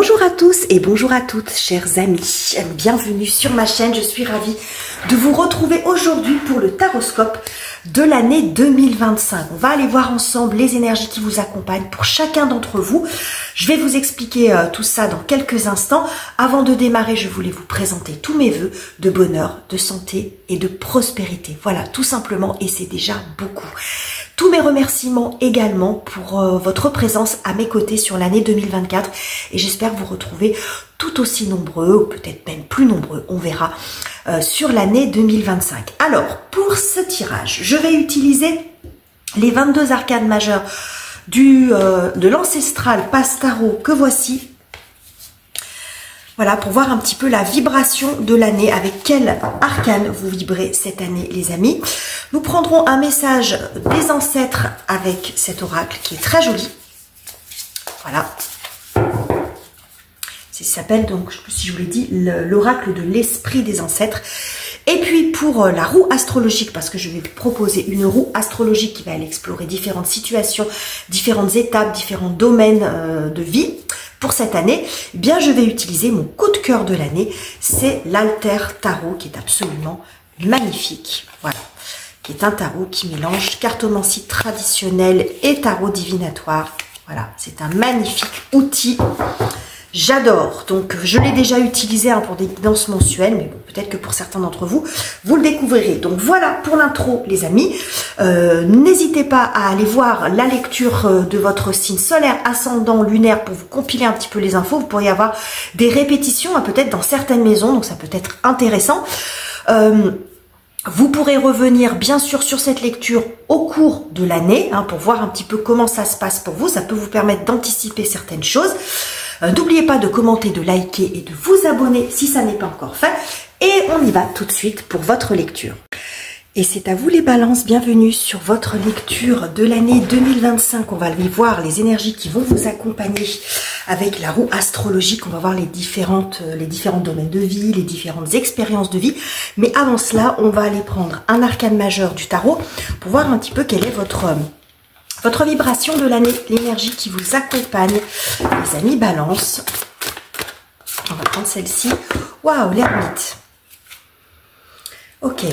Bonjour à tous et bonjour à toutes, chers amis. Bienvenue sur ma chaîne. Je suis ravie de vous retrouver aujourd'hui pour le taroscope de l'année 2025. On va aller voir ensemble les énergies qui vous accompagnent pour chacun d'entre vous. Je vais vous expliquer tout ça dans quelques instants. Avant de démarrer, je voulais vous présenter tous mes vœux de bonheur, de santé et de prospérité. Voilà, tout simplement, et c'est déjà beaucoup. Tous mes remerciements également pour votre présence à mes côtés sur l'année 2024 et j'espère vous retrouver tout aussi nombreux, ou peut-être même plus nombreux, on verra, sur l'année 2025. Alors, pour ce tirage, je vais utiliser les 22 arcanes majeures de l'ancestral Passe Tarot que voici. Voilà, pour voir un petit peu la vibration de l'année, avec quel arcane vous vibrez cette année, les amis. Nous prendrons un message des ancêtres avec cet oracle qui est très joli. Voilà. Ça s'appelle donc, je ne sais plus si je vous l'ai dit, l'oracle de l'esprit des ancêtres. Et puis pour la roue astrologique, parce que je vais vous proposer une roue astrologique qui va aller explorer différentes situations, différentes étapes, différents domaines de vie. Pour cette année, eh bien, je vais utiliser mon coup de cœur de l'année, c'est l'Alter Tarot qui est absolument magnifique. Voilà, qui est un tarot qui mélange cartomancie traditionnelle et tarot divinatoire. Voilà, c'est un magnifique outil. J'adore, donc je l'ai déjà utilisé pour des guidances mensuelles, mais bon, peut-être que pour certains d'entre vous, vous le découvrirez. Donc voilà pour l'intro, les amis. N'hésitez pas à aller voir la lecture de votre signe solaire, ascendant, lunaire, pour vous compiler un petit peu les infos. Vous pourriez avoir des répétitions, peut-être dans certaines maisons, donc ça peut être intéressant. Vous pourrez revenir bien sûr sur cette lecture au cours de l'année, pour voir un petit peu comment ça se passe pour vous. Ça peut vous permettre d'anticiper certaines choses. N'oubliez pas de commenter, de liker et de vous abonner si ça n'est pas encore fait. Et on y va tout de suite pour votre lecture. Et c'est à vous les balances, bienvenue sur votre lecture de l'année 2025. On va aller voir les énergies qui vont vous accompagner avec la roue astrologique. On va voir les différents domaines de vie, les différentes expériences de vie. Mais avant cela, on va aller prendre un arcane majeur du tarot pour voir un petit peu quelle est votre vibration de l'année, l'énergie qui vous accompagne. Les amis balance. On va prendre celle-ci. Waouh, l'ermite. Ok.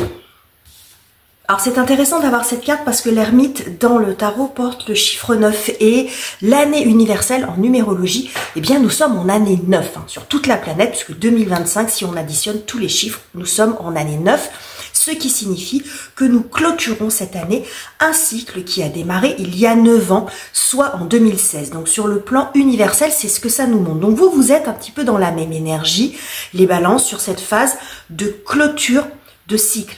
Alors c'est intéressant d'avoir cette carte parce que l'ermite dans le tarot porte le chiffre 9 et l'année universelle en numérologie, eh bien nous sommes en année 9 sur toute la planète, puisque 2025, si on additionne tous les chiffres, nous sommes en année 9. Ce qui signifie que nous clôturons cette année un cycle qui a démarré il y a 9 ans, soit en 2016. Donc sur le plan universel, c'est ce que ça nous montre. Donc vous êtes un petit peu dans la même énergie, les balances, sur cette phase de clôture de cycle.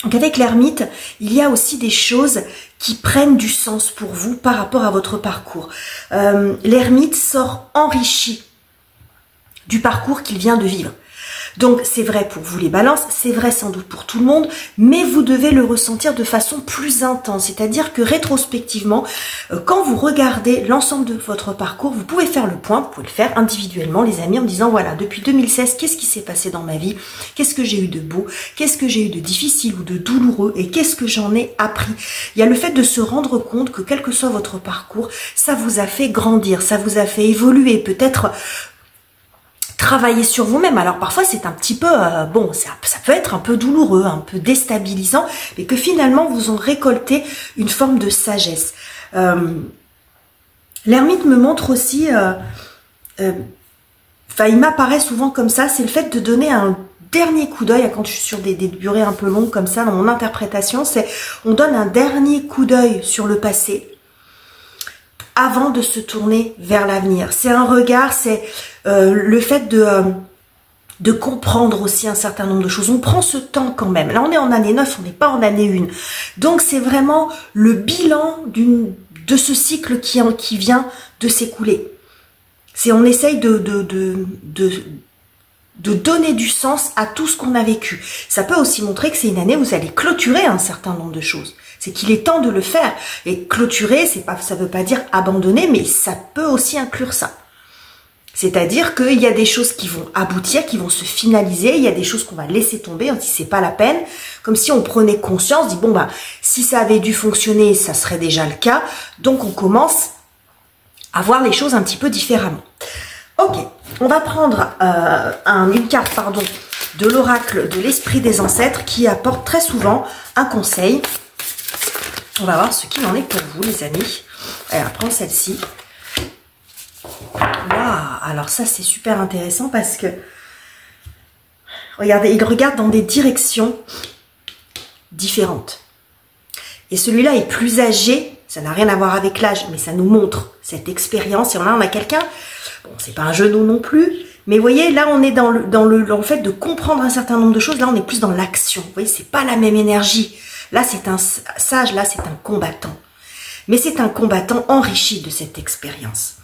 Donc avec l'ermite, il y a aussi des choses qui prennent du sens pour vous par rapport à votre parcours. L'ermite sort enrichi du parcours qu'il vient de vivre. Donc c'est vrai pour vous les balances, c'est vrai sans doute pour tout le monde, mais vous devez le ressentir de façon plus intense. C'est-à-dire que rétrospectivement, quand vous regardez l'ensemble de votre parcours, vous pouvez faire le point, vous pouvez le faire individuellement les amis, en me disant voilà, depuis 2016, qu'est-ce qui s'est passé dans ma vie? Qu'est-ce que j'ai eu de beau? Qu'est-ce que j'ai eu de difficile ou de douloureux? Et qu'est-ce que j'en ai appris? Il y a le fait de se rendre compte que quel que soit votre parcours, ça vous a fait grandir, ça vous a fait évoluer, peut-être travailler sur vous-même. Alors parfois c'est un petit peu, bon, ça peut être un peu douloureux, un peu déstabilisant, mais que finalement vous en récoltez une forme de sagesse. L'ermite me montre aussi, il m'apparaît souvent comme ça, c'est le fait de donner un dernier coup d'œil, quand je suis sur des durées un peu longues comme ça dans mon interprétation, c'est on donne un dernier coup d'œil sur le passé, avant de se tourner vers l'avenir. C'est un regard, c'est le fait de comprendre aussi un certain nombre de choses. On prend ce temps quand même. Là, on est en année 9, on n'est pas en année 1. Donc, c'est vraiment le bilan de ce cycle qui vient de s'écouler. C'est on essaye de donner du sens à tout ce qu'on a vécu. Ça peut aussi montrer que c'est une année où vous allez clôturer un certain nombre de choses. C'est qu'il est temps de le faire. Et clôturer, ça veut pas dire abandonner, mais ça peut aussi inclure ça. C'est-à-dire qu'il y a des choses qui vont aboutir, qui vont se finaliser, il y a des choses qu'on va laisser tomber, on dit c'est pas la peine, comme si on prenait conscience, dit bon si ça avait dû fonctionner, ça serait déjà le cas, donc on commence à voir les choses un petit peu différemment. Ok, on va prendre une carte, pardon, de l'oracle de l'esprit des ancêtres qui apporte très souvent un conseil. On va voir ce qu'il en est pour vous, les amis. Elle va prendre celle-ci. Waouh, alors ça, c'est super intéressant parce que, regardez, il regarde dans des directions différentes. Et celui-là est plus âgé, ça n'a rien à voir avec l'âge, mais ça nous montre cette expérience. Et là, on a quelqu'un, bon, c'est pas un genou non plus, mais vous voyez, là, on est dans le fait de comprendre un certain nombre de choses. Là, on est plus dans l'action. Vous voyez, c'est pas la même énergie. Là, c'est un sage, là, c'est un combattant. Mais c'est un combattant enrichi de cette expérience.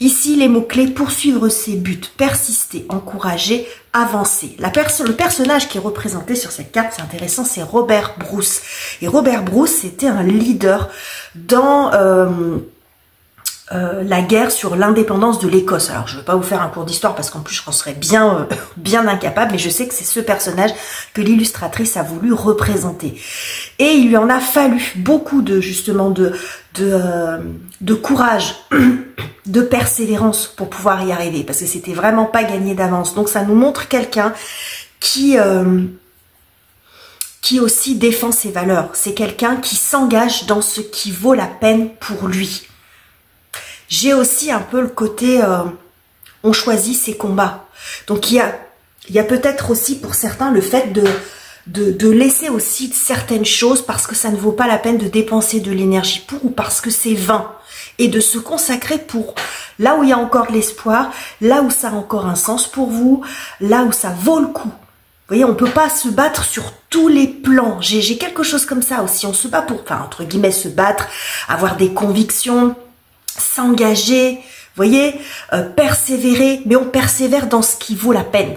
Ici, les mots-clés, poursuivre ses buts, persister, encourager, avancer. Le personnage qui est représenté sur cette carte, c'est intéressant, c'est Robert Bruce. Et Robert Bruce, c'était un leader dans la guerre sur l'indépendance de l'Écosse. Alors, je ne vais pas vous faire un cours d'histoire parce qu'en plus, je serais bien incapable, mais je sais que c'est ce personnage que l'illustratrice a voulu représenter. Et il lui en a fallu beaucoup de courage, de persévérance pour pouvoir y arriver, parce que c'était vraiment pas gagné d'avance. Donc, ça nous montre quelqu'un qui aussi défend ses valeurs. C'est quelqu'un qui s'engage dans ce qui vaut la peine pour lui. J'ai aussi un peu le côté on choisit ses combats. Donc il y a peut-être aussi pour certains le fait de laisser aussi certaines choses parce que ça ne vaut pas la peine de dépenser de l'énergie pour, ou parce que c'est vain, et de se consacrer pour là où il y a encore de l'espoir, là où ça a encore un sens pour vous, là où ça vaut le coup. Vous voyez, on peut pas se battre sur tous les plans. J'ai quelque chose comme ça aussi. On se bat pour, enfin, entre guillemets, se battre, avoir des convictions, s'engager, vous voyez, persévérer, mais on persévère dans ce qui vaut la peine.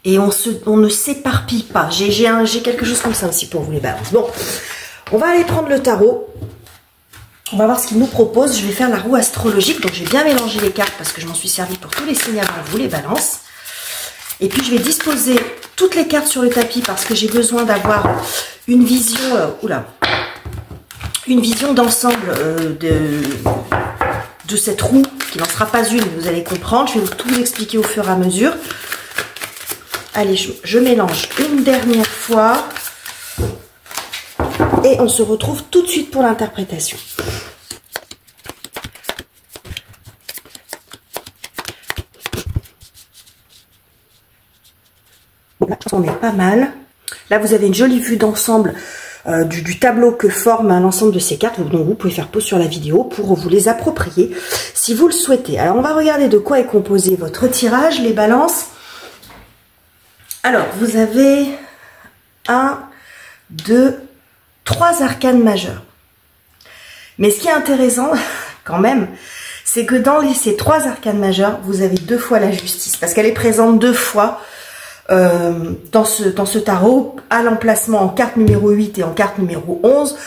Et on ne s'éparpille pas. J'ai quelque chose comme ça aussi pour vous, les balances. Bon, on va aller prendre le tarot. On va voir ce qu'il nous propose. Je vais faire la roue astrologique. Donc, je vais bien mélanger les cartes parce que je m'en suis servi pour tous les signes avant vous, les balances. Et puis, je vais disposer toutes les cartes sur le tapis parce que j'ai besoin d'avoir une vision... une vision d'ensemble de cette roue, qui n'en sera pas une, vous allez comprendre. Je vais tout vous expliquer au fur et à mesure. Allez, je mélange une dernière fois. Et on se retrouve tout de suite pour l'interprétation. Bon, là, je pense qu'on est pas mal. Là, vous avez une jolie vue d'ensemble du tableau que forme l'ensemble de ces cartes. Donc, vous pouvez faire pause sur la vidéo pour vous les approprier si vous le souhaitez. Alors, on va regarder de quoi est composé votre tirage, les balances. Alors, vous avez 1, 2, 3 arcanes majeures. Mais ce qui est intéressant, quand même, c'est que dans ces 3 arcanes majeures, vous avez 2 fois la justice. Parce qu'elle est présente 2 fois dans ce tarot, à l'emplacement en carte numéro 8 et en carte numéro 11,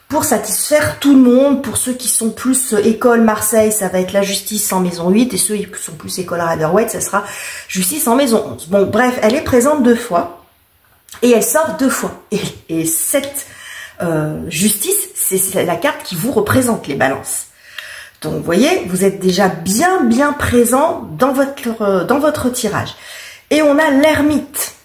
pour satisfaire tout le monde. Pour ceux qui sont plus école Marseille, ça va être la justice en maison 8, et ceux qui sont plus école Rider-Waite, ça sera justice en maison 11. Bon, bref, elle est présente 2 fois, et elle sort 2 fois. Et cette justice, c'est la carte qui vous représente, les balances. Donc, vous voyez, vous êtes déjà bien présent dans votre tirage. Et on a l'ermite,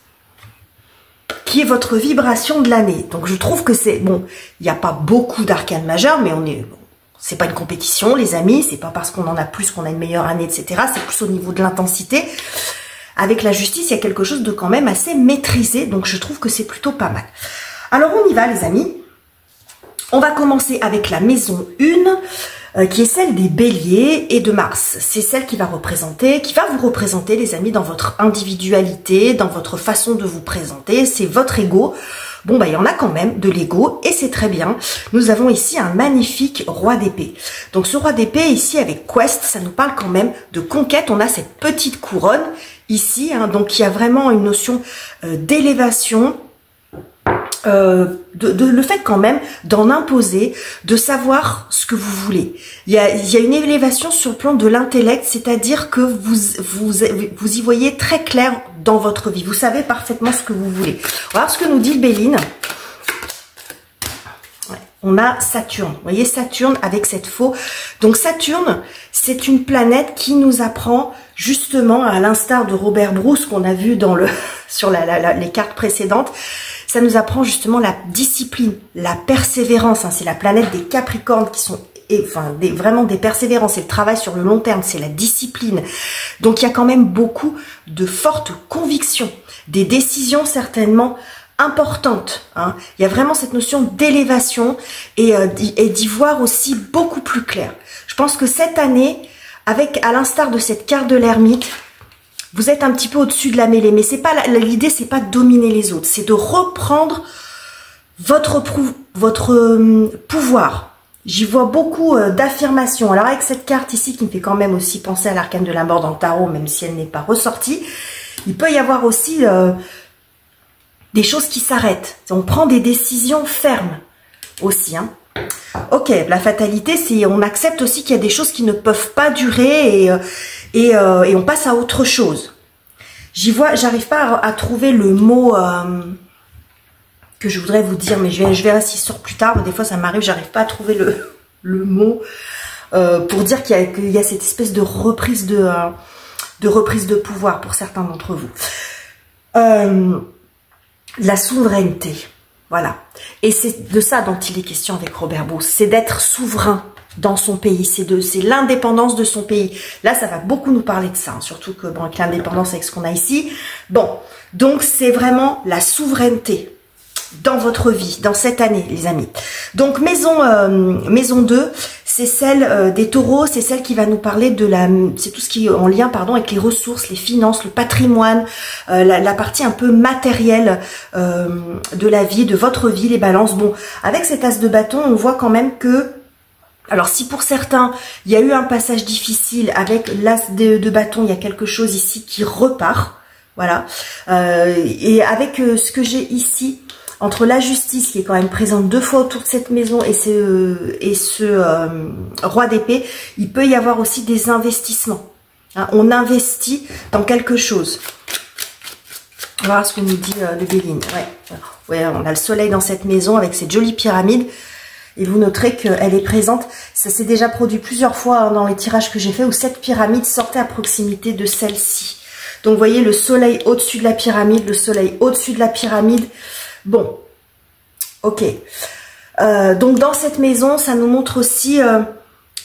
qui est votre vibration de l'année. Donc, je trouve que c'est... Bon, il n'y a pas beaucoup d'arcanes majeures, mais c'est pas une compétition, les amis. C'est pas parce qu'on en a plus qu'on a une meilleure année, etc. C'est plus au niveau de l'intensité. Avec la justice, il y a quelque chose de quand même assez maîtrisé. Donc, je trouve que c'est plutôt pas mal. Alors, on y va, les amis. On va commencer avec la maison 1, qui est celle des béliers et de Mars. C'est celle qui va vous représenter, les amis, dans votre individualité, dans votre façon de vous présenter. C'est votre ego. Bon, bah, il y en a quand même de l'ego, et c'est très bien. Nous avons ici un magnifique roi d'épée. Donc, ce roi d'épée, ici, avec Quest, ça nous parle quand même de conquête. On a cette petite couronne ici, hein, donc il y a vraiment une notion d'élévation, le fait quand même d'en imposer, de savoir ce que vous voulez. Il y a une élévation sur le plan de l'intellect, c'est-à-dire que vous y voyez très clair dans votre vie. Vous savez parfaitement ce que vous voulez. On va voir ce que nous dit Béline. Ouais, on a Saturne. Vous voyez Saturne avec cette faux. Donc Saturne, c'est une planète qui nous apprend justement, à l'instar de Robert Bruce qu'on a vu dans sur les cartes précédentes, ça nous apprend justement la discipline, la persévérance. Hein. C'est la planète des Capricornes qui sont vraiment des persévérances. C'est le travail sur le long terme, c'est la discipline. Donc il y a quand même beaucoup de fortes convictions, des décisions certainement importante, hein. Il y a vraiment cette notion d'élévation et d'y voir aussi beaucoup plus clair. Je pense que cette année, à l'instar de cette carte de l'ermite, vous êtes un petit peu au-dessus de la mêlée, mais c'est pas l'idée, c'est pas de dominer les autres, c'est de reprendre votre pouvoir. J'y vois beaucoup d'affirmations. Alors avec cette carte ici qui me fait quand même aussi penser à l'arcane de la mort dans le tarot, même si elle n'est pas ressortie, il peut y avoir aussi des choses qui s'arrêtent. On prend des décisions fermes aussi. Hein. Ok, la fatalité, c'est on accepte aussi qu'il y a des choses qui ne peuvent pas durer et on passe à autre chose. J'y vois, j'arrive pas à trouver le mot que je voudrais vous dire, mais je verrai s'il sort plus tard. Mais des fois, ça m'arrive, j'arrive pas à trouver le mot pour dire qu'il y a cette espèce de reprise de pouvoir pour certains d'entre vous. La souveraineté, voilà. Et c'est de ça dont il est question avec Robert Bruce, c'est d'être souverain dans son pays, c'est l'indépendance de son pays. Là, ça va beaucoup nous parler de ça, hein, surtout que bon, avec l'indépendance, avec ce qu'on a ici. Bon, donc c'est vraiment la souveraineté dans votre vie, dans cette année, les amis. Donc maison 2, c'est celle des taureaux, c'est celle qui va nous parler de c'est tout ce qui est en lien, pardon, avec les ressources, les finances, le patrimoine, la partie un peu matérielle de la vie, de votre vie, les balances. Bon, avec cet as de bâton, on voit quand même que, alors si pour certains, il y a eu un passage difficile, avec l'as de bâton, il y a quelque chose ici qui repart, voilà. Et avec ce que j'ai ici, entre la justice qui est quand même présente 2 fois autour de cette maison et ce roi d'épée, il peut y avoir aussi des investissements. Hein, on investit dans quelque chose. On va voir ce que nous dit le Béline. Ouais, on a le soleil dans cette maison avec cette jolie pyramide. Et vous noterez qu'elle est présente. Ça s'est déjà produit plusieurs fois hein, dans les tirages que j'ai fait où cette pyramide sortait à proximité de celle-ci. Donc vous voyez le soleil au-dessus de la pyramide, le soleil au-dessus de la pyramide. Bon, ok. Donc dans cette maison, ça nous montre aussi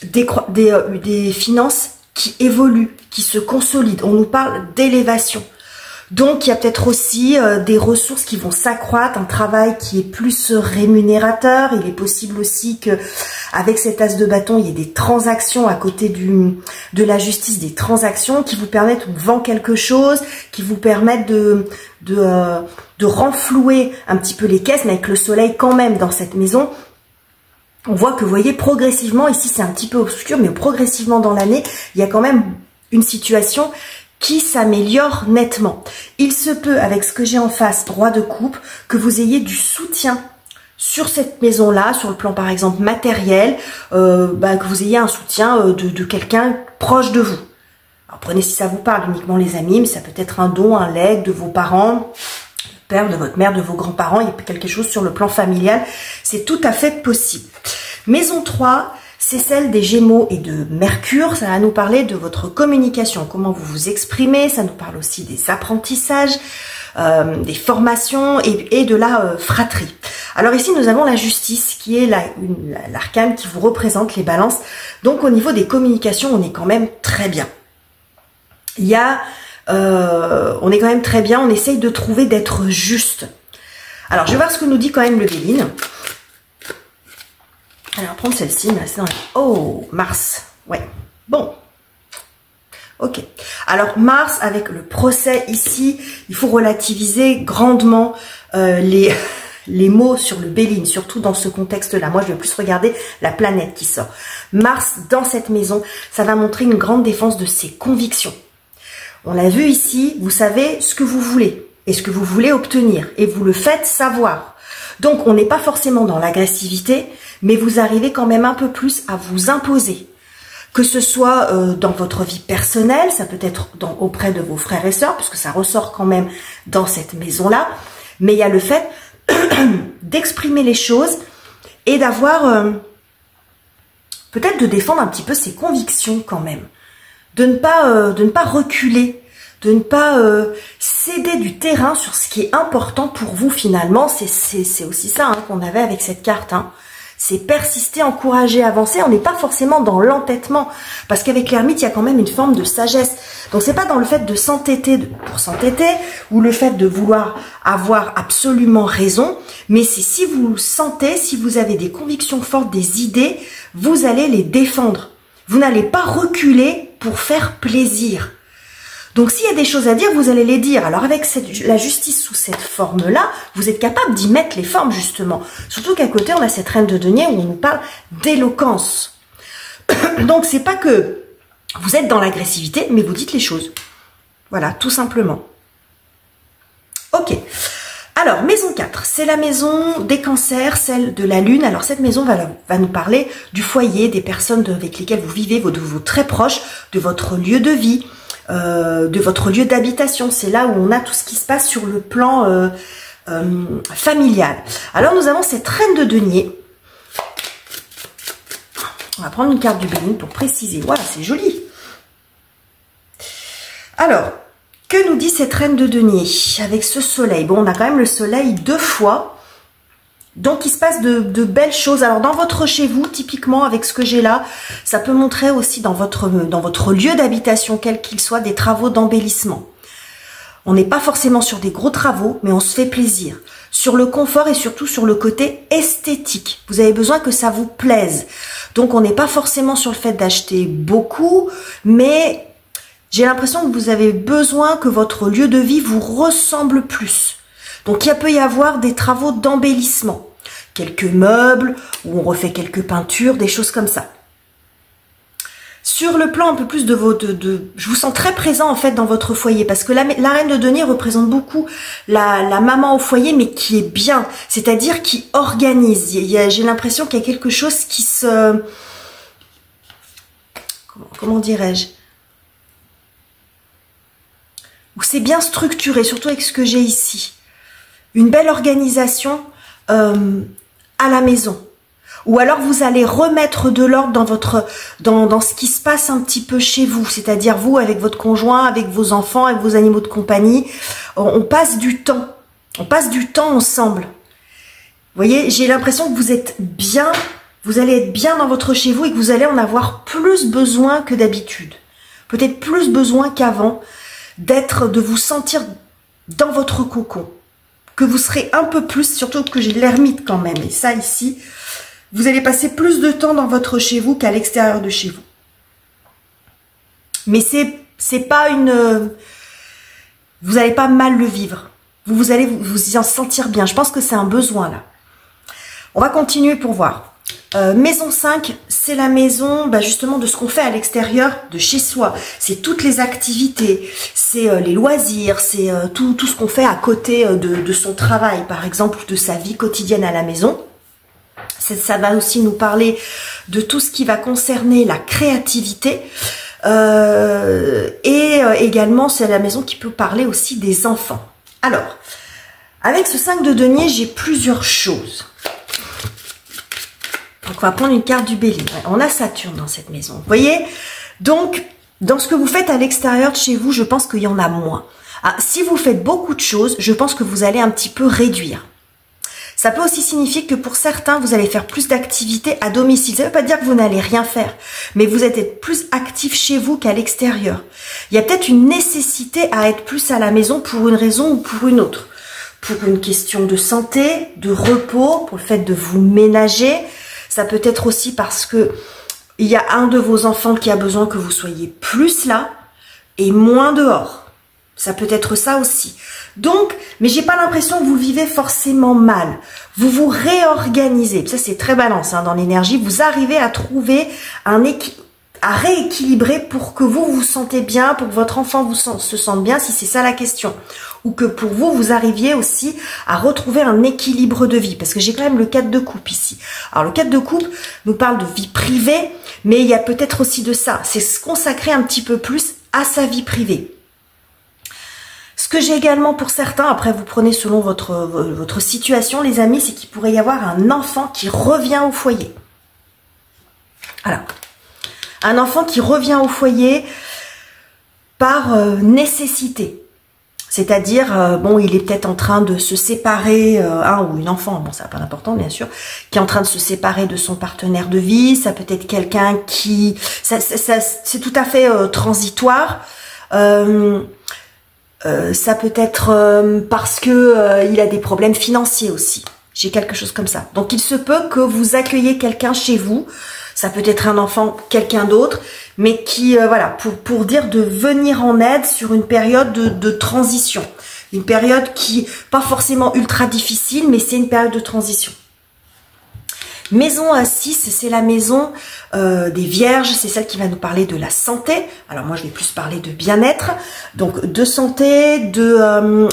des finances qui évoluent, qui se consolident. On nous parle d'élévation. Donc il y a peut-être aussi des ressources qui vont s'accroître, un travail qui est plus rémunérateur. Il est possible aussi que avec cet as de bâton, il y ait des transactions à côté de la justice, des transactions qui vous permettent, on vend quelque chose, qui vous permettent de renflouer un petit peu les caisses, mais avec le soleil quand même dans cette maison. On voit que, vous voyez, progressivement, ici c'est un petit peu obscur, mais progressivement dans l'année, il y a quand même une situation qui s'améliore nettement. Il se peut, avec ce que j'ai en face, roi de coupe, que vous ayez du soutien sur cette maison-là, sur le plan par exemple matériel, que vous ayez un soutien de quelqu'un proche de vous. Alors prenez si ça vous parle uniquement les amis, mais ça peut être un don, un legs de vos parents, du père, de votre mère, de vos grands-parents, il y a quelque chose sur le plan familial, c'est tout à fait possible. Maison 3, c'est celle des Gémeaux et de Mercure. Ça va nous parler de votre communication, comment vous vous exprimez. Ça nous parle aussi des apprentissages, des formations et de la fratrie. Alors ici, nous avons la justice qui est l'arcane qui vous représente les balances. Donc au niveau des communications, on est quand même très bien. On est quand même très bien. On essaye de trouver d'être juste. Alors je vais voir ce que nous dit quand même le Béline. Alors, prendre celle-ci, mais c'est dans les... Oh, Mars. Ouais. Bon. Ok. Alors, Mars, avec le procès ici, il faut relativiser grandement les mots sur le Béline, surtout dans ce contexte-là. Moi, je vais plus regarder la planète qui sort. Mars, dans cette maison, ça va montrer une grande défense de ses convictions. On l'a vu ici, vous savez ce que vous voulez et ce que vous voulez obtenir. Et vous le faites savoir. Donc, on n'est pas forcément dans l'agressivité, mais vous arrivez quand même un peu plus à vous imposer. Que ce soit dans votre vie personnelle, ça peut être auprès de vos frères et sœurs, puisque ça ressort quand même dans cette maison-là. Mais il y a le fait d'exprimer les choses et d'avoir peut-être de défendre un petit peu ses convictions quand même, de ne pas reculer, de ne pas céder du terrain sur ce qui est important pour vous finalement. C'est aussi ça hein, qu'on avait avec cette carte. Hein. C'est persister, encourager, avancer. On n'est pas forcément dans l'entêtement, parce qu'avec l'ermite, il y a quand même une forme de sagesse. Donc c'est pas dans le fait de s'entêter pour s'entêter, ou le fait de vouloir avoir absolument raison, mais c'est si vous sentez, si vous avez des convictions fortes, des idées, vous allez les défendre. Vous n'allez pas reculer pour faire plaisir. Donc s'il y a des choses à dire, vous allez les dire. Alors avec la justice sous cette forme-là, vous êtes capable d'y mettre les formes justement. Surtout qu'à côté, on a cette reine de denier où on nous parle d'éloquence. Donc c'est pas que vous êtes dans l'agressivité, mais vous dites les choses. Voilà, tout simplement. Ok. Alors, maison 4, c'est la maison des cancers, celle de la lune. Alors cette maison va nous parler du foyer, des personnes avec lesquelles vous vivez, de vos très proches, de votre lieu de vie, de votre lieu d'habitation. C'est là où on a tout ce qui se passe sur le plan familial. Alors nous avons cette reine de denier. On va prendre une carte du Bénin pour préciser. Voilà, c'est joli. Alors, que nous dit cette reine de denier avec ce soleil? Bon, on a quand même le soleil 2 fois. Donc, il se passe de belles choses. Alors, dans votre chez vous, typiquement, avec ce que j'ai là, ça peut montrer aussi dans votre lieu d'habitation, quel qu'il soit, des travaux d'embellissement. On n'est pas forcément sur des gros travaux, mais on se fait plaisir. Sur le confort et surtout sur le côté esthétique. Vous avez besoin que ça vous plaise. Donc, on n'est pas forcément sur le fait d'acheter beaucoup, mais j'ai l'impression que vous avez besoin que votre lieu de vie vous ressemble plus. Donc, il peut y avoir des travaux d'embellissement. Quelques meubles, où on refait quelques peintures, des choses comme ça. Sur le plan un peu plus je vous sens très présent en fait dans votre foyer, parce que la reine de denier représente beaucoup la maman au foyer, mais qui est bien, c'est-à-dire qui organise. J'ai l'impression qu'il y a quelque chose qui se... Comment dirais-je? Où c'est bien structuré, surtout avec ce que j'ai ici. Une belle organisation à la maison. Ou alors vous allez remettre de l'ordre dans ce qui se passe un petit peu chez vous, c'est-à-dire vous avec votre conjoint, avec vos enfants, avec vos animaux de compagnie. On passe du temps. On passe du temps ensemble. Vous voyez, j'ai l'impression que vous êtes bien, vous allez être bien dans votre chez vous et que vous allez en avoir plus besoin que d'habitude. Peut-être plus besoin qu'avant de vous sentir dans votre cocon. Que vous serez un peu plus, surtout que j'ai l'ermite quand même. Et ça ici, vous allez passer plus de temps dans votre chez vous qu'à l'extérieur de chez vous. Mais c'est pas une... Vous n'allez pas mal le vivre. Vous allez vous y en sentir bien. Je pense que c'est un besoin là. On va continuer pour voir. Maison 5, c'est la maison justement de ce qu'on fait à l'extérieur de chez soi. C'est toutes les activités, c'est les loisirs, c'est tout ce qu'on fait à côté de son travail, par exemple, de sa vie quotidienne à la maison. Ça va aussi nous parler de tout ce qui va concerner la créativité. Et également, c'est la maison qui peut parler aussi des enfants. Alors, avec ce 5 de denier, j'ai plusieurs choses. Donc, on va prendre une carte du Bélier. On a Saturne dans cette maison. Vous voyez? Donc, dans ce que vous faites à l'extérieur de chez vous, je pense qu'il y en a moins. Ah, si vous faites beaucoup de choses, je pense que vous allez un petit peu réduire. Ça peut aussi signifier que pour certains, vous allez faire plus d'activités à domicile. Ça ne veut pas dire que vous n'allez rien faire, mais vous êtes peut-être plus actif chez vous qu'à l'extérieur. Il y a peut-être une nécessité à être plus à la maison pour une raison ou pour une autre. Pour une question de santé, de repos, pour le fait de vous ménager. Ça peut être aussi parce que il y a un de vos enfants qui a besoin que vous soyez plus là et moins dehors. Ça peut être ça aussi. Donc, mais j'ai pas l'impression que vous vivez forcément mal. Vous vous réorganisez. Ça, c'est très balance dans l'énergie. Vous arrivez à trouver à rééquilibrer pour que vous vous sentez bien, pour que votre enfant se sente bien, si c'est ça la question. Ou que pour vous, vous arriviez aussi à retrouver un équilibre de vie. Parce que j'ai quand même le 4 de coupe ici. Alors, le 4 de coupe nous parle de vie privée, mais il y a peut-être aussi de ça. C'est se consacrer un petit peu plus à sa vie privée. Ce que j'ai également pour certains, après vous prenez selon votre situation les amis, c'est qu'il pourrait y avoir un enfant qui revient au foyer. Voilà. Un enfant qui revient au foyer par nécessité. C'est-à-dire, bon, il est peut-être en train de se séparer, un ou une enfant, bon, ça n'a pas d'importance, bien sûr, qui est en train de se séparer de son partenaire de vie. Ça peut être quelqu'un qui... c'est tout à fait transitoire. Ça peut être parce que il a des problèmes financiers aussi. J'ai quelque chose comme ça. Donc, il se peut que vous accueillez quelqu'un chez vous. Ça peut être un enfant, quelqu'un d'autre, mais qui, voilà, pour dire de venir en aide sur une période de transition. Une période qui, pas forcément ultra difficile, mais c'est une période de transition. Maison 6, c'est la maison des vierges, c'est celle qui va nous parler de la santé. Alors moi je vais plus parler de bien-être, donc de santé,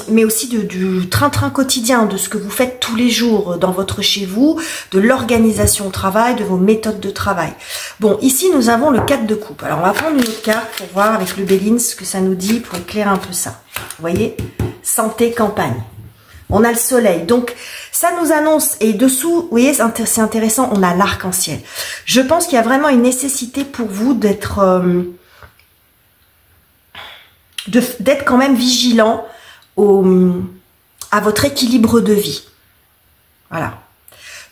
mais aussi du train-train quotidien, de ce que vous faites tous les jours dans votre chez vous, de l'organisation au travail, de vos méthodes de travail. Bon, ici nous avons le 4 de coupe. Alors on va prendre une autre carte pour voir avec le Béline ce que ça nous dit, pour éclairer un peu ça. Vous voyez, santé, campagne. On a le soleil, donc ça nous annonce, et dessous, vous voyez, c'est intéressant, on a l'arc-en-ciel. Je pense qu'il y a vraiment une nécessité pour vous d'être quand même vigilant à votre équilibre de vie. Voilà.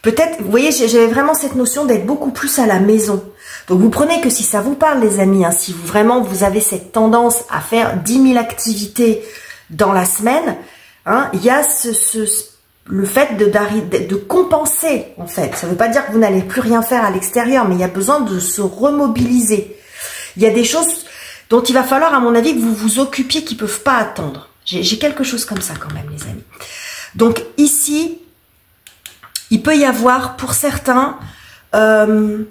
Peut-être, vous voyez, j'avais vraiment cette notion d'être beaucoup plus à la maison. Donc vous prenez que si ça vous parle les amis, hein, si vous avez cette tendance à faire 10 000 activités dans la semaine, hein, il y a le fait de compenser, en fait. Ça ne veut pas dire que vous n'allez plus rien faire à l'extérieur, mais il y a besoin de se remobiliser. Il y a des choses dont il va falloir, à mon avis, que vous vous occupiez qui ne peuvent pas attendre. J'ai quelque chose comme ça quand même, les amis. Donc ici, il peut y avoir pour certains une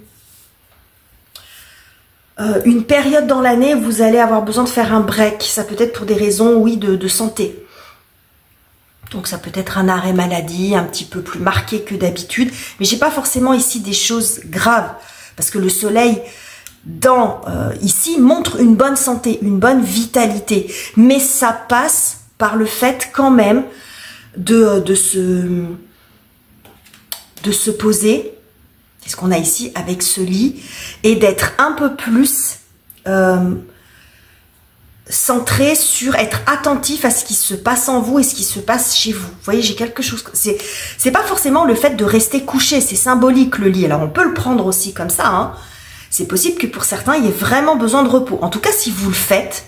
période dans l'année où vous allez avoir besoin de faire un break. Ça peut être pour des raisons, oui, de santé. Donc ça peut être un arrêt maladie un petit peu plus marqué que d'habitude. Mais j'ai pas forcément ici des choses graves. Parce que le soleil, ici, montre une bonne santé, une bonne vitalité. Mais ça passe par le fait quand même de se poser. C'est ce qu'on a ici avec ce lit. Et d'être un peu plus... centré sur être attentif à ce qui se passe en vous et ce qui se passe chez vous. Vous voyez, j'ai quelque chose... C'est pas forcément le fait de rester couché, c'est symbolique le lit. Alors on peut le prendre aussi comme ça. Hein. C'est possible que pour certains, il y ait vraiment besoin de repos. En tout cas, si vous le faites,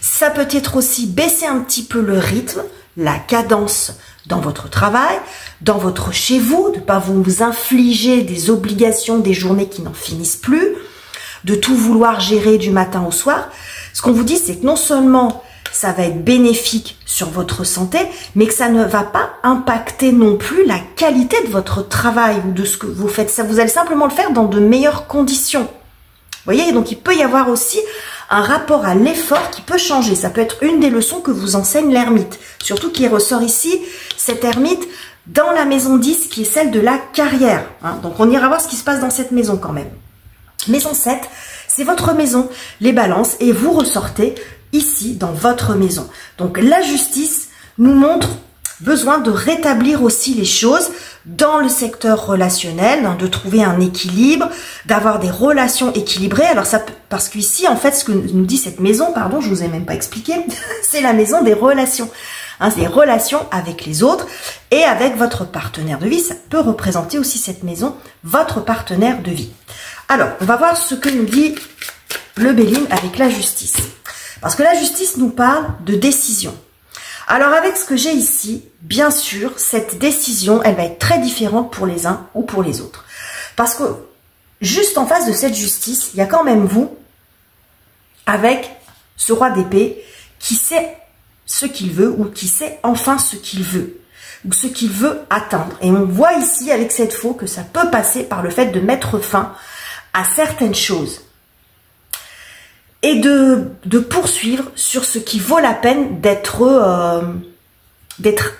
ça peut être aussi baisser un petit peu le rythme, la cadence dans votre travail, dans votre chez vous, de ne pas vous infliger des obligations, des journées qui n'en finissent plus, de tout vouloir gérer du matin au soir. Ce qu'on vous dit, c'est que non seulement ça va être bénéfique sur votre santé, mais que ça ne va pas impacter non plus la qualité de votre travail ou de ce que vous faites. Ça, vous allez simplement le faire dans de meilleures conditions. Vous voyez, donc il peut y avoir aussi un rapport à l'effort qui peut changer. Ça peut être une des leçons que vous enseigne l'ermite. Surtout qu'il ressort ici, cet ermite, dans la maison 10, qui est celle de la carrière. Hein. Donc on ira voir ce qui se passe dans cette maison quand même. Maison 7, c'est votre maison, les balances, et vous ressortez ici dans votre maison. Donc la justice nous montre besoin de rétablir aussi les choses dans le secteur relationnel, hein, de trouver un équilibre, d'avoir des relations équilibrées. Alors ça, parce qu'ici, en fait, ce que nous dit cette maison, pardon, je vous ai même pas expliqué, c'est la maison des relations. Hein, c'est les relations avec les autres et avec votre partenaire de vie. Ça peut représenter aussi cette maison, votre partenaire de vie. Alors, on va voir ce que nous dit le Béline avec la justice. Parce que la justice nous parle de décision. Alors, avec ce que j'ai ici, bien sûr, cette décision, elle va être très différente pour les uns ou pour les autres. Parce que, juste en face de cette justice, il y a quand même vous, avec ce roi d'épée, qui sait ce qu'il veut ou qui sait enfin ce qu'il veut. Ou ce qu'il veut atteindre. Et on voit ici, avec cette faux, que ça peut passer par le fait de mettre fin à certaines choses et de poursuivre sur ce qui vaut la peine d'être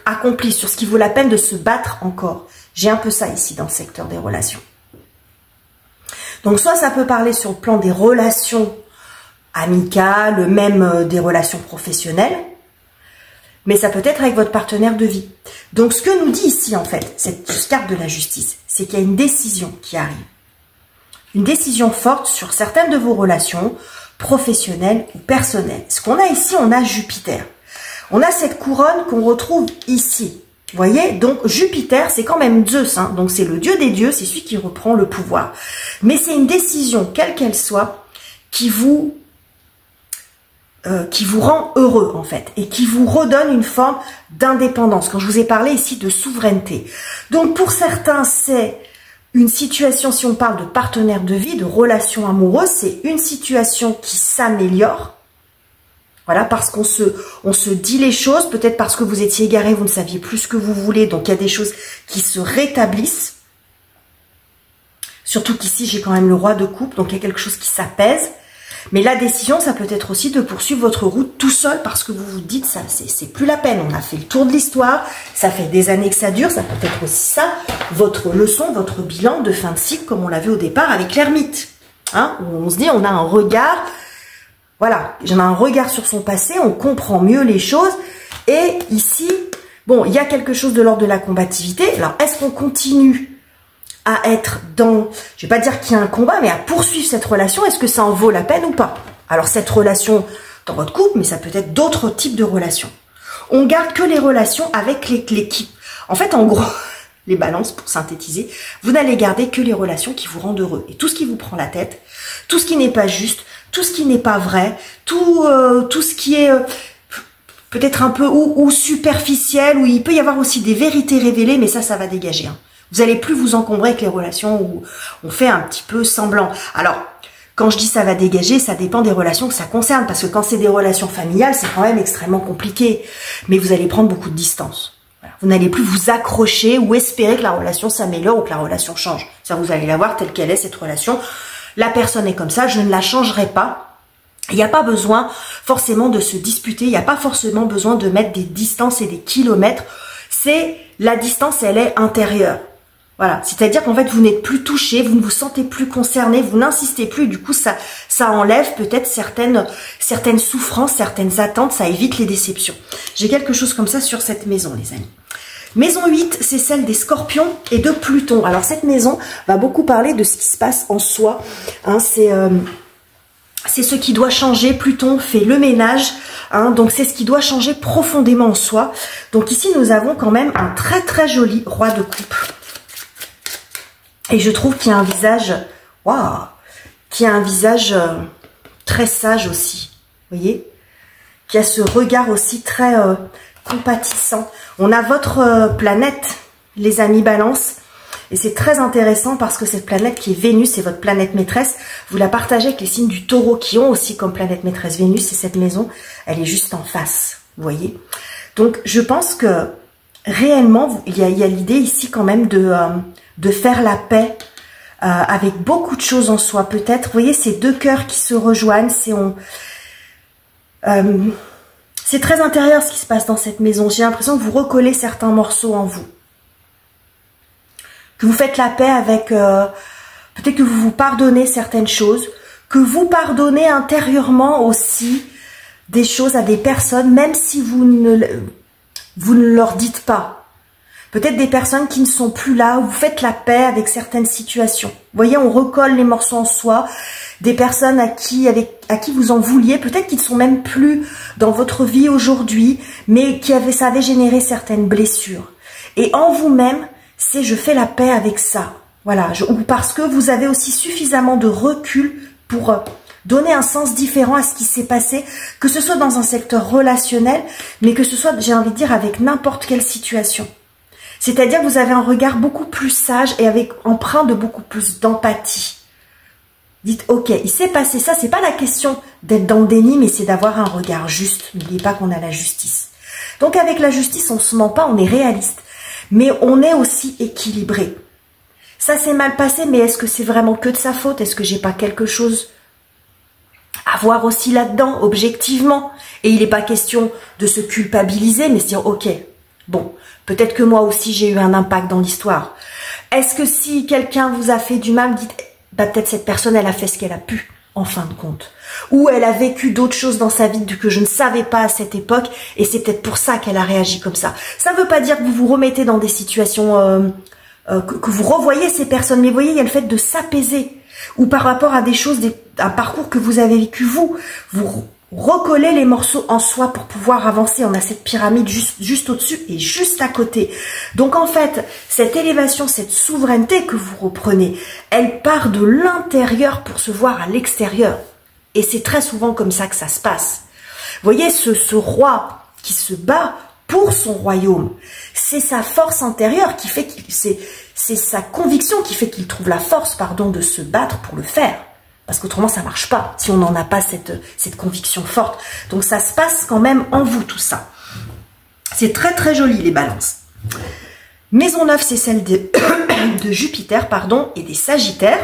accompli, sur ce qui vaut la peine de se battre encore. J'ai un peu ça ici dans le secteur des relations. Donc soit ça peut parler sur le plan des relations amicales, même des relations professionnelles, mais ça peut être avec votre partenaire de vie. Donc, ce que nous dit ici, en fait, cette carte de la justice, c'est qu'il y a une décision qui arrive. Une décision forte sur certaines de vos relations, professionnelles ou personnelles. Ce qu'on a ici, on a Jupiter. On a cette couronne qu'on retrouve ici. Vous voyez, donc Jupiter, c'est quand même Zeus, hein, donc c'est le dieu des dieux, c'est celui qui reprend le pouvoir. Mais c'est une décision, quelle qu'elle soit, qui vous rend heureux, en fait, et qui vous redonne une forme d'indépendance. Quand je vous ai parlé ici de souveraineté. Donc, pour certains, c'est une situation, si on parle de partenaire de vie, de relation amoureuse, c'est une situation qui s'améliore. Voilà, parce qu'on se dit les choses, peut-être parce que vous étiez égaré, vous ne saviez plus ce que vous voulez, donc il y a des choses qui se rétablissent. Surtout qu'ici, j'ai quand même le roi de coupe, donc il y a quelque chose qui s'apaise. Mais la décision, ça peut être aussi de poursuivre votre route tout seul parce que vous vous dites, ça, c'est plus la peine. On a fait le tour de l'histoire, ça fait des années que ça dure, ça peut être aussi ça, votre leçon, votre bilan de fin de cycle, comme on l'avait au départ avec l'ermite. Hein, où on se dit, on a un regard, voilà, j'en ai un regard sur son passé, on comprend mieux les choses. Et ici, bon, il y a quelque chose de l'ordre de la combativité. Alors, est-ce qu'on continue à être dans, je vais pas dire qu'il y a un combat, mais à poursuivre cette relation, est-ce que ça en vaut la peine ou pas? Alors cette relation dans votre couple, mais ça peut être d'autres types de relations. On garde que les relations avec l'équipe. En fait, en gros, les balances, pour synthétiser, vous n'allez garder que les relations qui vous rendent heureux. Et tout ce qui vous prend la tête, tout ce qui n'est pas juste, tout ce qui n'est pas vrai, tout ce qui est peut-être un peu ou superficiel, où il peut y avoir aussi des vérités révélées, mais ça va dégager. Hein. Vous n'allez plus vous encombrer avec les relations où on fait un petit peu semblant. Alors, quand je dis ça va dégager, ça dépend des relations que ça concerne. Parce que quand c'est des relations familiales, c'est quand même extrêmement compliqué. Mais vous allez prendre beaucoup de distance. Voilà. Vous n'allez plus vous accrocher ou espérer que la relation s'améliore ou que la relation change. Ça, vous allez la voir telle qu'elle est, cette relation. La personne est comme ça, je ne la changerai pas. Il n'y a pas besoin forcément de se disputer. Il n'y a pas forcément besoin de mettre des distances et des kilomètres. La distance, elle est intérieure. Voilà, c'est-à-dire qu'en fait, vous n'êtes plus touché, vous ne vous sentez plus concerné, vous n'insistez plus, du coup, ça enlève peut-être certaines souffrances, certaines attentes, ça évite les déceptions. J'ai quelque chose comme ça sur cette maison, les amis. Maison 8, c'est celle des Scorpions et de Pluton. Alors, cette maison va beaucoup parler de ce qui se passe en soi. Hein, c'est ce qui doit changer. Pluton fait le ménage, hein, donc c'est ce qui doit changer profondément en soi. Donc ici, nous avons quand même un très très joli roi de coupe. Et je trouve qu'il y a un visage, waouh, qui a un visage très sage aussi, vous voyez, qui a ce regard aussi très compatissant. On a votre planète, les amis Balance, et c'est très intéressant parce que cette planète qui est Vénus, c'est votre planète maîtresse, vous la partagez avec les signes du Taureau qui ont aussi comme planète maîtresse Vénus, et cette maison, elle est juste en face, vous voyez. Donc je pense que réellement, il y a l'idée ici quand même de faire la paix avec beaucoup de choses en soi. Peut-être, vous voyez, ces deux cœurs qui se rejoignent, c'est très intérieur ce qui se passe dans cette maison. J'ai l'impression que vous recollez certains morceaux en vous. Que vous faites la paix avec, peut-être que vous vous pardonnez certaines choses, que vous pardonnez intérieurement aussi des choses à des personnes, même si vous ne leur dites pas. Peut-être des personnes qui ne sont plus là, où vous faites la paix avec certaines situations. Vous voyez, on recolle les morceaux en soi. Des personnes à qui vous en vouliez, peut-être qu'ils ne sont même plus dans votre vie aujourd'hui, mais ça avait généré certaines blessures. Et en vous-même, c'est je fais la paix avec ça. Voilà, ou parce que vous avez aussi suffisamment de recul pour donner un sens différent à ce qui s'est passé, que ce soit dans un secteur relationnel, mais que ce soit, j'ai envie de dire, avec n'importe quelle situation. C'est-à-dire que vous avez un regard beaucoup plus sage et empreint de beaucoup plus d'empathie. Dites, ok, il s'est passé ça, c'est pas la question d'être dans le déni, mais c'est d'avoir un regard juste. N'oubliez pas qu'on a la justice. Donc avec la justice, on ne se ment pas, on est réaliste. Mais on est aussi équilibré. Ça s'est mal passé, mais est-ce que c'est vraiment que de sa faute? Est-ce que j'ai pas quelque chose à voir aussi là-dedans, objectivement? Et il n'est pas question de se culpabiliser, mais se dire, ok, bon, peut-être que moi aussi j'ai eu un impact dans l'histoire. Est-ce que si quelqu'un vous a fait du mal, dites, bah, peut-être cette personne elle a fait ce qu'elle a pu en fin de compte. Ou elle a vécu d'autres choses dans sa vie que je ne savais pas à cette époque, et c'est peut-être pour ça qu'elle a réagi comme ça. Ça ne veut pas dire que vous vous remettez dans des situations, que vous revoyez ces personnes, mais vous voyez, il y a le fait de s'apaiser, ou par rapport à des choses, un parcours que vous avez vécu vous recollez les morceaux en soi pour pouvoir avancer. On a cette pyramide juste au-dessus et juste à côté. Donc en fait, cette élévation, cette souveraineté que vous reprenez, elle part de l'intérieur pour se voir à l'extérieur. Et c'est très souvent comme ça que ça se passe. Vous voyez, ce roi qui se bat pour son royaume, c'est sa force intérieure qui fait qu'il... C'est sa conviction qui fait qu'il trouve la force, pardon, de se battre pour le faire. Parce qu'autrement, ça marche pas, si on n'en a pas cette conviction forte. Donc, ça se passe quand même en vous, tout ça. C'est très, très joli, les balances. Maison 9, c'est celle de Jupiter, pardon, et des Sagittaires.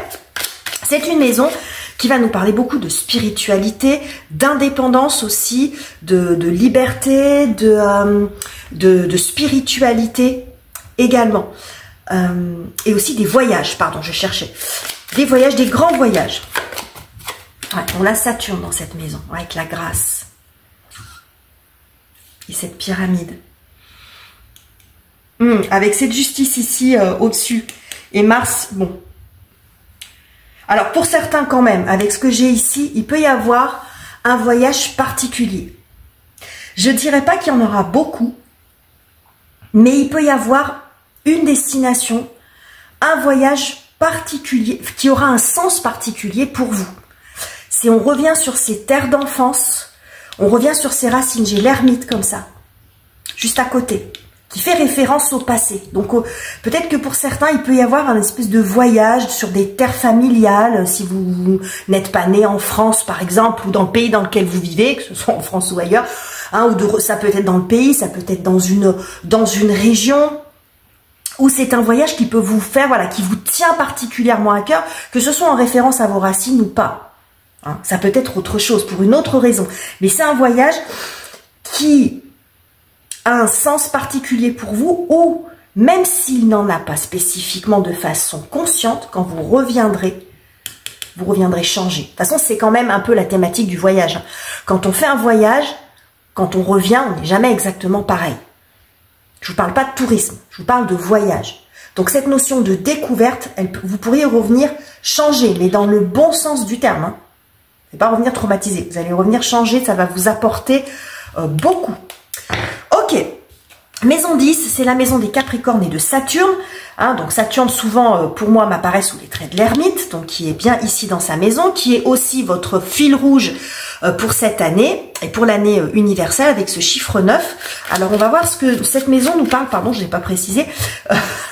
C'est une maison qui va nous parler beaucoup de spiritualité, d'indépendance aussi, de liberté, de spiritualité également. Et aussi des voyages, pardon, je cherchais. Des voyages, des grands voyages. Ouais, on a Saturne dans cette maison, avec la grâce. Et cette pyramide. Avec cette justice ici, au-dessus. Et Mars, bon. Alors, pour certains quand même, avec ce que j'ai ici, il peut y avoir un voyage particulier. Je ne dirais pas qu'il y en aura beaucoup, mais il peut y avoir une destination, un voyage particulier, qui aura un sens particulier pour vous. Si on revient sur ces terres d'enfance, on revient sur ces racines, j'ai l'ermite comme ça, juste à côté, qui fait référence au passé. Donc peut-être que pour certains, il peut y avoir un espèce de voyage sur des terres familiales, si vous n'êtes pas né en France par exemple, ou dans le pays dans lequel vous vivez, que ce soit en France ou ailleurs, hein, ça peut être dans le pays, ça peut être dans une région, ou c'est un voyage qui peut vous faire, voilà, qui vous tient particulièrement à cœur, que ce soit en référence à vos racines ou pas. Hein, ça peut être autre chose, pour une autre raison. Mais c'est un voyage qui a un sens particulier pour vous, ou même s'il n'en a pas spécifiquement de façon consciente, quand vous reviendrez changer. De toute façon, c'est quand même un peu la thématique du voyage. Quand on fait un voyage, quand on revient, on n'est jamais exactement pareil. Je ne vous parle pas de tourisme, je vous parle de voyage. Donc cette notion de découverte, vous pourriez revenir changer, mais dans le bon sens du terme. Hein. C'est pas revenir traumatisé, vous allez revenir changer, ça va vous apporter beaucoup. Ok, maison 10, c'est la maison des Capricornes et de Saturne. Hein, donc Saturne, souvent, pour moi, m'apparaît sous les traits de l'ermite, donc qui est bien ici dans sa maison, qui est aussi votre fil rouge pour cette année, et pour l'année universelle, avec ce chiffre 9. Alors, on va voir ce que cette maison nous parle, pardon, je n'ai pas précisé,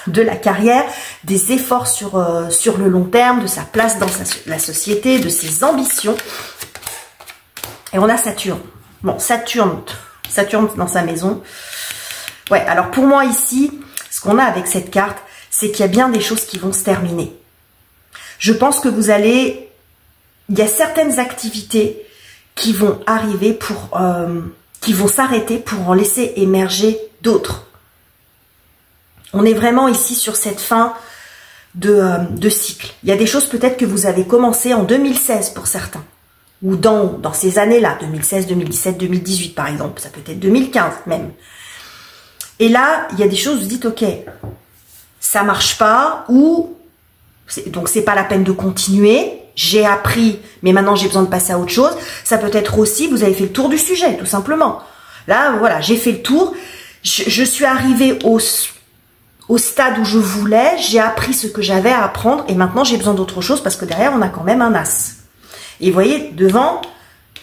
de la carrière, des efforts sur le long terme, de sa place dans la société, de ses ambitions. Et on a Saturne. Bon, Saturne dans sa maison. Ouais, alors pour moi ici, ce qu'on a avec cette carte, c'est qu'il y a bien des choses qui vont se terminer. Je pense que il y a certaines activités qui vont arriver qui vont s'arrêter pour en laisser émerger d'autres. On est vraiment ici sur cette fin de cycle. Il y a des choses peut-être que vous avez commencé en 2016 pour certains, ou dans ces années-là, 2016, 2017, 2018 par exemple, ça peut être 2015 même. Et là, il y a des choses, vous dites, ok, ça marche pas, ou donc c'est pas la peine de continuer, j'ai appris, mais maintenant j'ai besoin de passer à autre chose. Ça peut être aussi, vous avez fait le tour du sujet, tout simplement. Là, voilà, j'ai fait le tour, je suis arrivée au stade où je voulais, j'ai appris ce que j'avais à apprendre, et maintenant j'ai besoin d'autre chose, parce que derrière, on a quand même un as. Et vous voyez, devant,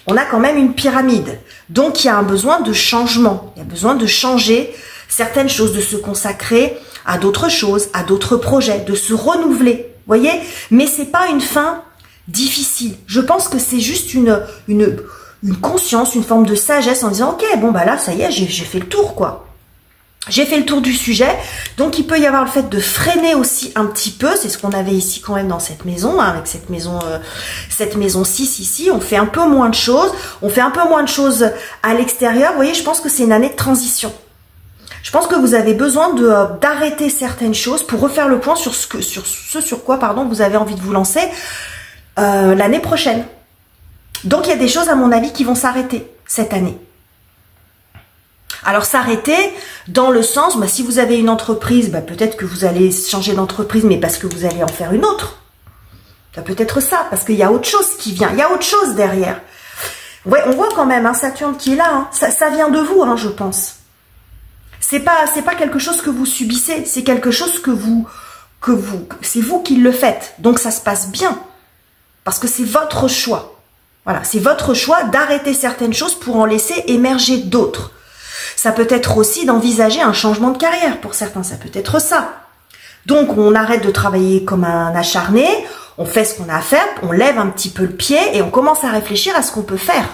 on a quand même une pyramide. Donc, il y a un besoin de changement. Il y a besoin de changer certaines choses, de se consacrer à d'autres choses, à d'autres projets, de se renouveler. Vous voyez? Mais c'est pas une fin difficile. Je pense que c'est juste une conscience, une forme de sagesse en disant, ok, bon, bah là, ça y est, j'ai fait le tour, quoi. J'ai fait le tour du sujet, donc il peut y avoir le fait de freiner aussi un petit peu, c'est ce qu'on avait ici quand même dans cette maison, hein, avec cette maison 6 ici, on fait un peu moins de choses, à l'extérieur. Vous voyez, je pense que c'est une année de transition. Je pense que vous avez besoin d'arrêter certaines choses pour refaire le point sur ce sur quoi, pardon, vous avez envie de vous lancer l'année prochaine. Donc il y a des choses à mon avis qui vont s'arrêter cette année. Alors s'arrêter dans le sens, bah, si vous avez une entreprise, bah, peut-être que vous allez changer d'entreprise, mais parce que vous allez en faire une autre. Ça peut être ça, parce qu'il y a autre chose qui vient, il y a autre chose derrière. Ouais, on voit quand même hein, Saturne qui est là, hein. Ça vient de vous, hein, je pense. C'est pas quelque chose que vous subissez, c'est quelque chose c'est vous qui le faites. Donc ça se passe bien, parce que c'est votre choix. Voilà, c'est votre choix d'arrêter certaines choses pour en laisser émerger d'autres. Ça peut être aussi d'envisager un changement de carrière pour certains, ça peut être ça. Donc on arrête de travailler comme un acharné, on fait ce qu'on a à faire, on lève un petit peu le pied et on commence à réfléchir à ce qu'on peut faire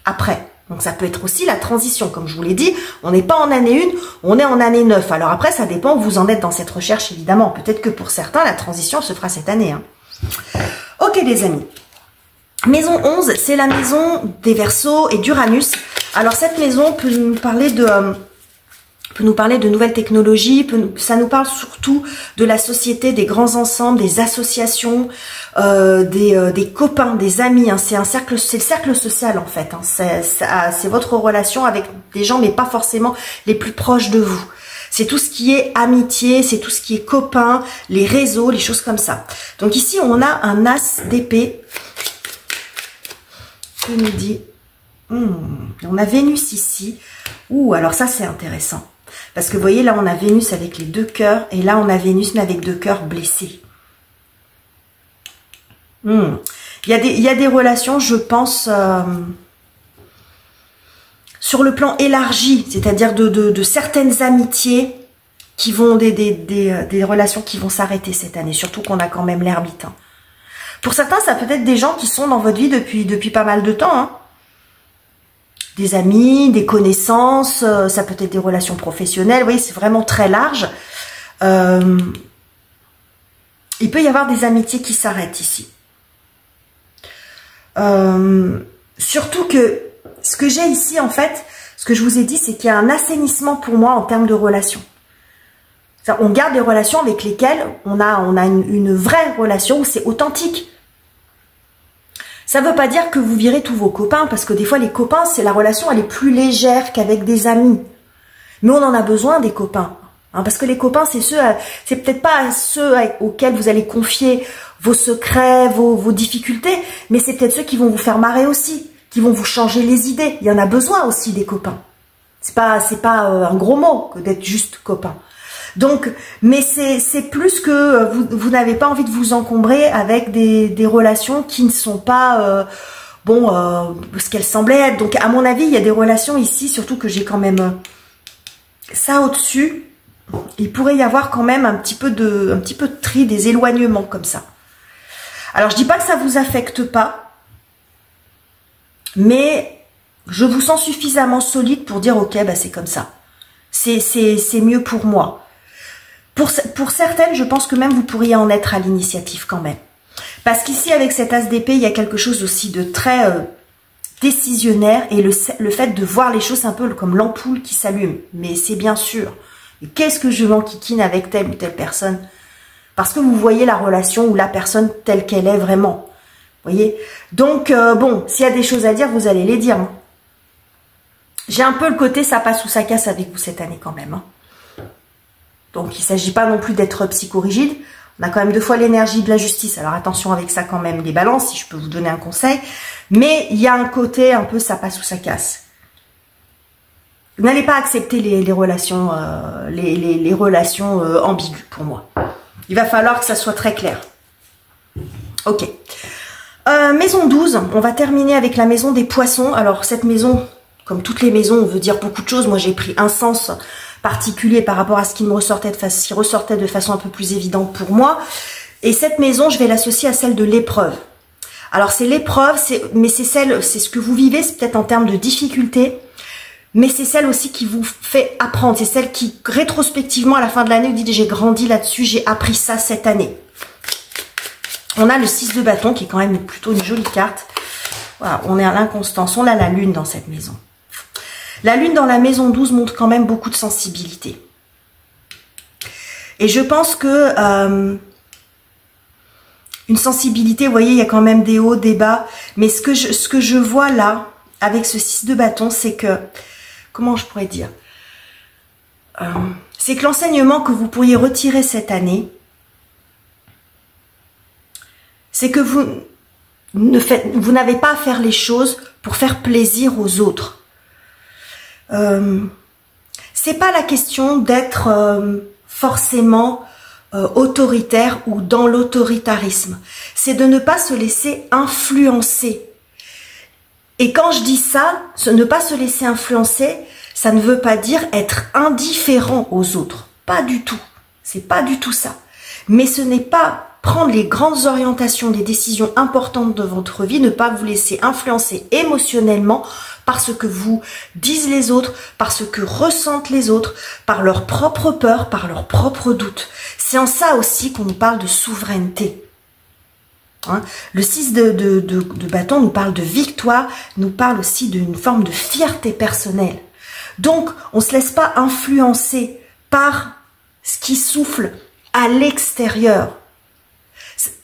après. Donc ça peut être aussi la transition, comme je vous l'ai dit, on n'est pas en année 1, on est en année 9. Alors après ça dépend où vous en êtes dans cette recherche évidemment, peut-être que pour certains la transition se fera cette année. Hein. Ok les amis. Maison 11, c'est la maison des Verseaux et d'Uranus. Alors cette maison peut nous parler de nouvelles technologies, ça nous parle surtout de la société, des grands ensembles, des associations, des copains, des amis. Hein. C'est le cercle social en fait. Hein. C'est votre relation avec des gens, mais pas forcément les plus proches de vous. C'est tout ce qui est amitié, c'est tout ce qui est copains, les réseaux, les choses comme ça. Donc ici on a un as d'épée. Que nous dit on a Vénus ici. Ouh, alors ça c'est intéressant. Parce que vous voyez, là on a Vénus avec les 2 cœurs. Et là on a Vénus mais avec 2 cœurs blessés. Il y a des relations, je pense, sur le plan élargi. C'est-à-dire de certaines amitiés qui vont, des relations qui vont s'arrêter cette année. Surtout qu'on a quand même l'ermite. Hein. Pour certains, ça peut être des gens qui sont dans votre vie depuis pas mal de temps. Hein. Des amis, des connaissances, ça peut être des relations professionnelles. Vous voyez, c'est vraiment très large. Il peut y avoir des amitiés qui s'arrêtent ici. Surtout que ce que j'ai ici, en fait, ce que je vous ai dit, c'est qu'il y a un assainissement pour moi en termes de relations. On garde des relations avec lesquelles on a une vraie relation où c'est authentique. Ça ne veut pas dire que vous virez tous vos copains, parce que des fois les copains, la relation elle est plus légère qu'avec des amis. Mais on en a besoin des copains. Hein, parce que les copains, c'est peut-être pas ceux auxquels vous allez confier vos secrets, vos difficultés, mais c'est peut-être ceux qui vont vous faire marrer aussi, qui vont vous changer les idées. Il y en a besoin aussi des copains. C'est pas un gros mot que d'être juste copain. Donc, mais c'est plus que vous n'avez pas envie de vous encombrer avec des relations qui ne sont pas ce qu'elles semblaient être. Donc, à mon avis, il y a des relations ici, surtout que j'ai quand même ça au-dessus. Il pourrait y avoir quand même un petit peu de tri, des éloignements comme ça. Alors, je dis pas que ça vous affecte pas, mais je vous sens suffisamment solide pour dire ok, bah c'est comme ça. C'est mieux pour moi. Pour certaines, je pense que même vous pourriez en être à l'initiative quand même. Parce qu'ici, avec cet as d'épée, il y a quelque chose aussi de très décisionnaire. Et le fait de voir les choses un peu comme l'ampoule qui s'allume. Mais c'est bien sûr. Qu'est-ce que je m'enquiquine avec telle ou telle personne? Parce que vous voyez la relation ou la personne telle qu'elle est vraiment. Vous voyez? Donc, bon, s'il y a des choses à dire, vous allez les dire. Hein. J'ai un peu le côté ça passe ou ça casse avec vous cette année quand même. Hein. Donc, il ne s'agit pas non plus d'être psychorigide. On a quand même 2 fois l'énergie de la justice. Alors, attention avec ça quand même, les balances, si je peux vous donner un conseil. Mais il y a un côté un peu ça passe ou ça casse. Vous n'allez pas accepter les relations, les relations ambiguës pour moi. Il va falloir que ça soit très clair. Ok. Maison 12, on va terminer avec la maison des poissons. Alors, cette maison, comme toutes les maisons, on veut dire beaucoup de choses. Moi, j'ai pris un sens particulier par rapport à ce qui me ressortait de façon un peu plus évidente pour moi. Et cette maison, je vais l'associer à celle de l'épreuve. Alors c'est l'épreuve, mais c'est ce que vous vivez, c'est peut-être en termes de difficulté, mais c'est celle aussi qui vous fait apprendre. C'est celle qui, rétrospectivement, à la fin de l'année, vous dit j'ai grandi là-dessus, j'ai appris ça cette année. On a le 6 de bâton, qui est quand même plutôt une jolie carte. Voilà, on est à l'inconstance, on a la lune dans cette maison. La lune dans la maison 12 montre quand même beaucoup de sensibilité. Et je pense que une sensibilité. Vous voyez, il y a quand même des hauts, des bas. Mais ce que je vois là, avec ce 6 de bâton, c'est que, comment je pourrais dire, c'est que l'enseignement que vous pourriez retirer cette année, c'est que vous n'avez pas à faire les choses pour faire plaisir aux autres. C'est pas la question d'être forcément autoritaire ou dans l'autoritarisme. C'est de ne pas se laisser influencer. Et quand je dis ça, ne pas se laisser influencer, ça ne veut pas dire être indifférent aux autres. Pas du tout. C'est pas du tout ça. Mais ce n'est pas prendre les grandes orientations, les décisions importantes de votre vie, ne pas vous laisser influencer émotionnellement par ce que vous disent les autres, par ce que ressentent les autres, par leurs propres peurs, par leurs propres doutes. C'est en ça aussi qu'on nous parle de souveraineté. Hein, le 6 de bâton nous parle de victoire, nous parle aussi d'une forme de fierté personnelle. Donc, on ne se laisse pas influencer par ce qui souffle à l'extérieur.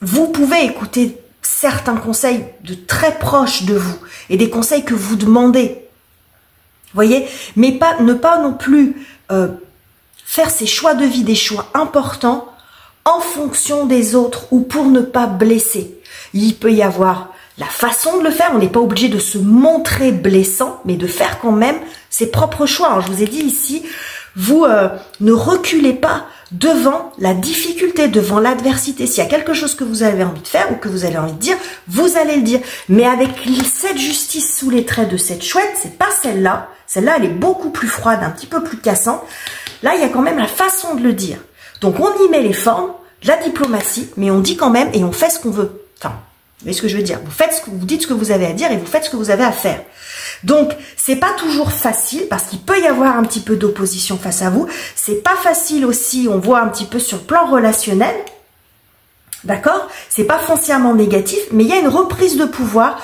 Vous pouvez écouter certains conseils de très proches de vous et des conseils que vous demandez. Voyez, mais ne pas non plus faire ses choix de vie des choix importants en fonction des autres ou pour ne pas blesser. Il peut y avoir la façon de le faire, on n'est pas obligé de se montrer blessant, mais de faire quand même ses propres choix. Alors, je vous ai dit ici, vous ne reculez pas devant la difficulté, devant l'adversité. S'il y a quelque chose que vous avez envie de faire ou que vous avez envie de dire, vous allez le dire. Mais avec cette justice sous les traits de cette chouette, c'est pas celle-là. Celle-là, elle est beaucoup plus froide, un petit peu plus cassante. Là, il y a quand même la façon de le dire. Donc, on y met les formes, la diplomatie, mais on dit quand même et on fait ce qu'on veut. Enfin, vous voyez ce que je veux dire? Vous dites ce que vous avez à dire et vous faites ce que vous avez à faire. Donc, c'est pas toujours facile parce qu'il peut y avoir un petit peu d'opposition face à vous. C'est pas facile aussi, on voit un petit peu sur le plan relationnel. D'accord? C'est pas foncièrement négatif, mais il y a une reprise de pouvoir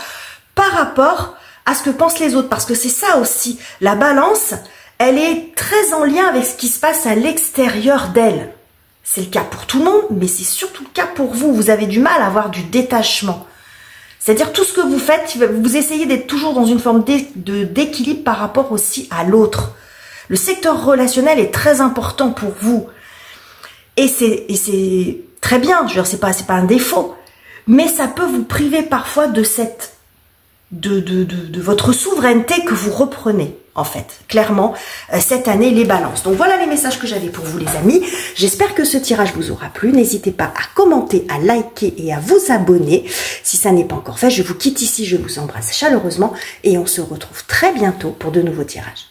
par rapport à ce que pensent les autres. Parce que c'est ça aussi. La balance, elle est très en lien avec ce qui se passe à l'extérieur d'elle. C'est le cas pour tout le monde, mais c'est surtout le cas pour vous. Vous avez du mal à avoir du détachement. C'est-à-dire tout ce que vous faites, vous essayez d'être toujours dans une forme d'équilibre par rapport aussi à l'autre. Le secteur relationnel est très important pour vous. Et c'est très bien, je veux dire, c'est pas un défaut. Mais ça peut vous priver parfois de votre souveraineté que vous reprenez. En fait, clairement, cette année, les balances. Donc voilà les messages que j'avais pour vous, les amis. J'espère que ce tirage vous aura plu. N'hésitez pas à commenter, à liker et à vous abonner. Si ça n'est pas encore fait, je vous quitte ici. Je vous embrasse chaleureusement et on se retrouve très bientôt pour de nouveaux tirages.